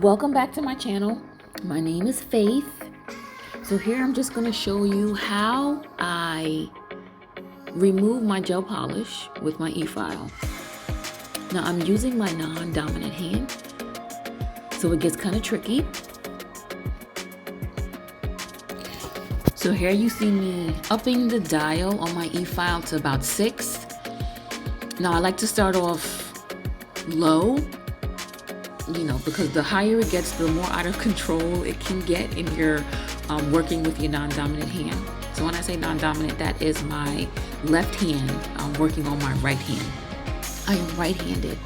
Welcome back to my channel. My name is Faith. So here I'm just going to show you how I remove my gel polish with my e-file. Now I'm using my non-dominant hand, so it gets kind of tricky. So here you see me upping the dial on my e-file to about 6. Now I like to start off low, because the higher it gets, the more out of control it can get in your working with your non-dominant hand. So when I say non-dominant, that is my left hand working on my right hand. I am right-handed,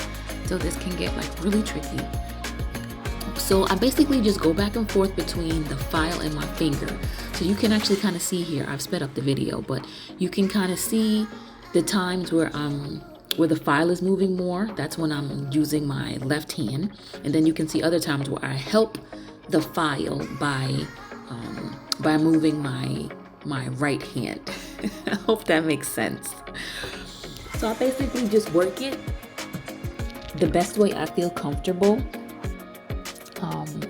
so this can get really tricky. So I basically just go back and forth between the file and my finger. So you can actually kind of see here, I've sped up the video, but you can kind of see the times where the file is moving more. That's when I'm using my left hand. And then you can see other times where I help the file by moving my right hand. I hope that makes sense. So I basically just work it the best way I feel comfortable.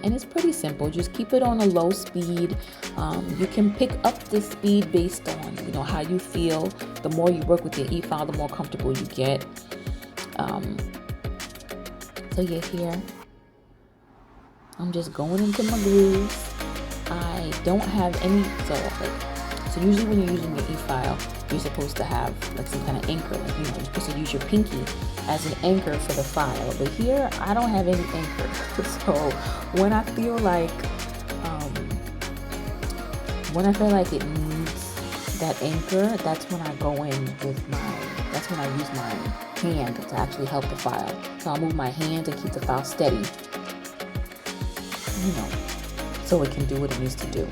And it's pretty simple. Just keep it on a low speed. You can pick up the speed based on how you feel. The more you work with your e-file, the more comfortable you get. So you're here. I'm just going into my grooves. I don't have any, so usually when you're using your e-file, you're supposed to have some kind of anchor. You're supposed to use your pinky as an anchor for the file. But here, I don't have any anchor. So when I feel like it needs that anchor, that's when I go in with that's when I use my hand to actually help the file. So I'll move my hand to keep the file steady, so it can do what it needs to do.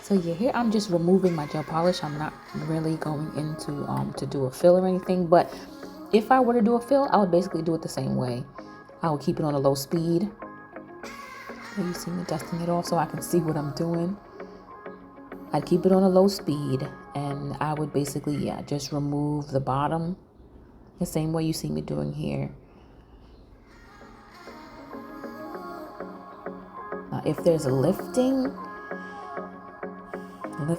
So yeah, here I'm just removing my gel polish. I'm not really going into to do a fill or anything, but if I were to do a fill, I would basically do it the same way. I would keep it on a low speed. You see me dusting it off so I can see what I'm doing. I'd keep it on a low speed, and I would basically, just remove the bottom the same way you see me doing here. Now, if there's lifting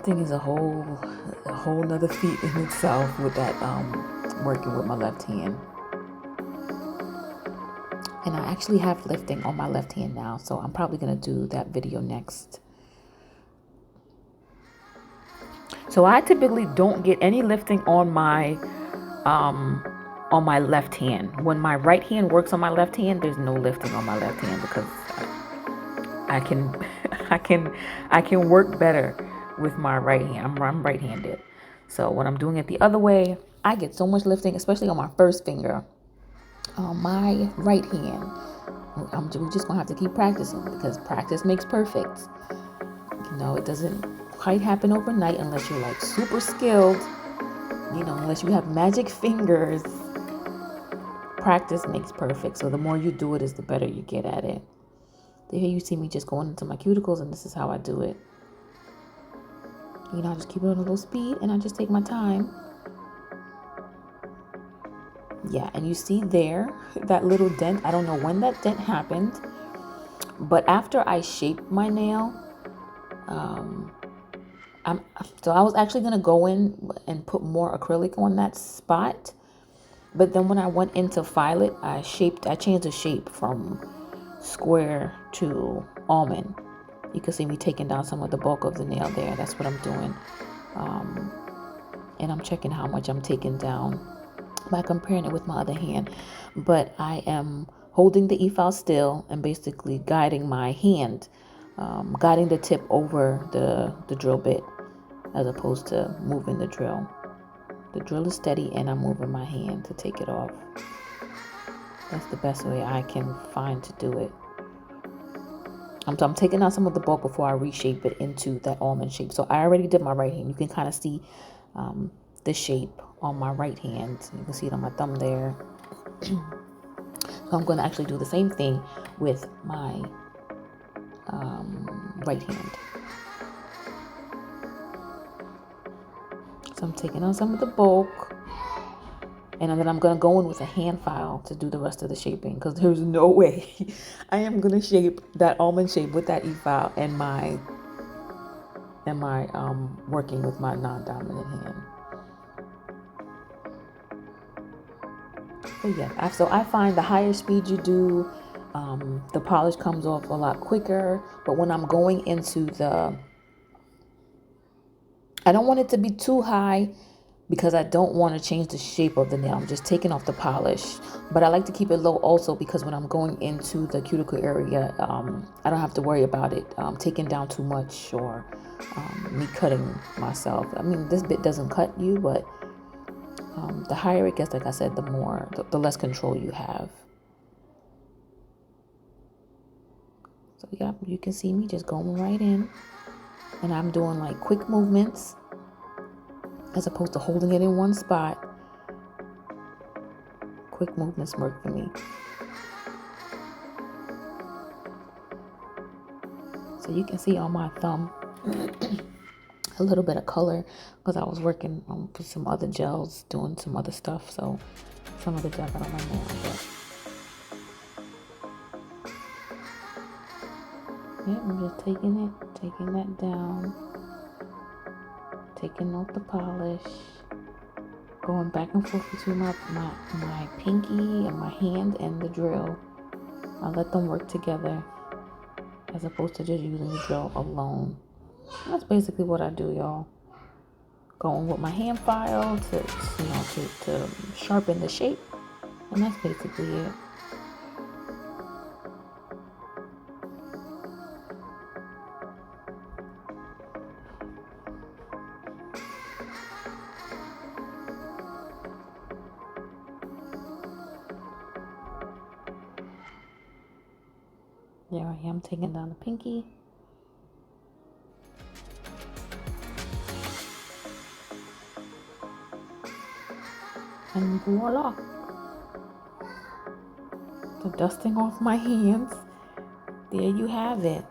is a whole nother feat in itself with that, working with my left hand. And I actually have lifting on my left hand now, so I'm probably going to do that video next. So I typically don't get any lifting on my left hand. When my right hand works on my left hand, there's no lifting on my left hand because I can work better with my right hand. I'm right-handed. So when I'm doing it the other way, I get so much lifting, especially on my first finger. My right hand, we're just gonna have to keep practicing because practice makes perfect. It doesn't quite happen overnight unless you're super skilled, unless you have magic fingers. Practice makes perfect. So the more you do it is the better you get at it. Here you see me just going into my cuticles, and this is how I do it. I just keep it on a little speed, and I just take my time. Yeah, and you see there, that little dent. I don't know when that dent happened, but after I shaped my nail, so I was actually going to go in and put more acrylic on that spot. But then when I went in to file it, I changed the shape from square to almond. You can see me taking down some of the bulk of the nail there. That's what I'm doing. And I'm checking how much I'm taking down by comparing it with my other hand. But I am holding the e-file still and basically guiding my hand, guiding the tip over the drill bit as opposed to moving the drill. The drill is steady and I'm moving my hand to take it off. That's the best way I can find to do it. I'm taking out some of the bulk before I reshape it into that almond shape. So I already did my right hand. You can kind of see the shape on my right hand. You can see it on my thumb there. So I'm going to actually do the same thing with my right hand. So I'm taking on some of the bulk, and then I'm going to go in with a hand file to do the rest of the shaping, because there's no way I am going to shape that almond shape with that e-file and my working with my non-dominant hand. But yeah, so I find the higher speed you do, the polish comes off a lot quicker. But when I'm going into I don't want it to be too high, because I don't want to change the shape of the nail. I'm just taking off the polish. But I like to keep it low also, because when I'm going into the cuticle area, I don't have to worry about it taking down too much, or me cutting myself. I mean, this bit doesn't cut you, but the higher it gets, like I said, the less control you have. So yeah, you can see me just going right in, and I'm doing like quick movements as opposed to holding it in one spot. Quick movements work for me. So you can see on my thumb a little bit of color, because I was working with some other gels, doing some other stuff. So some of the gel got on my nail. But yeah, I'm just taking that down, taking off the polish, going back and forth between my pinky and my hand and the drill. I let them work together, as opposed to just using the drill alone. That's basically what I do, y'all. Going with my hand file to sharpen the shape, and that's basically it. There I am, taking down the pinky. And voila. So dusting off my hands. There you have it.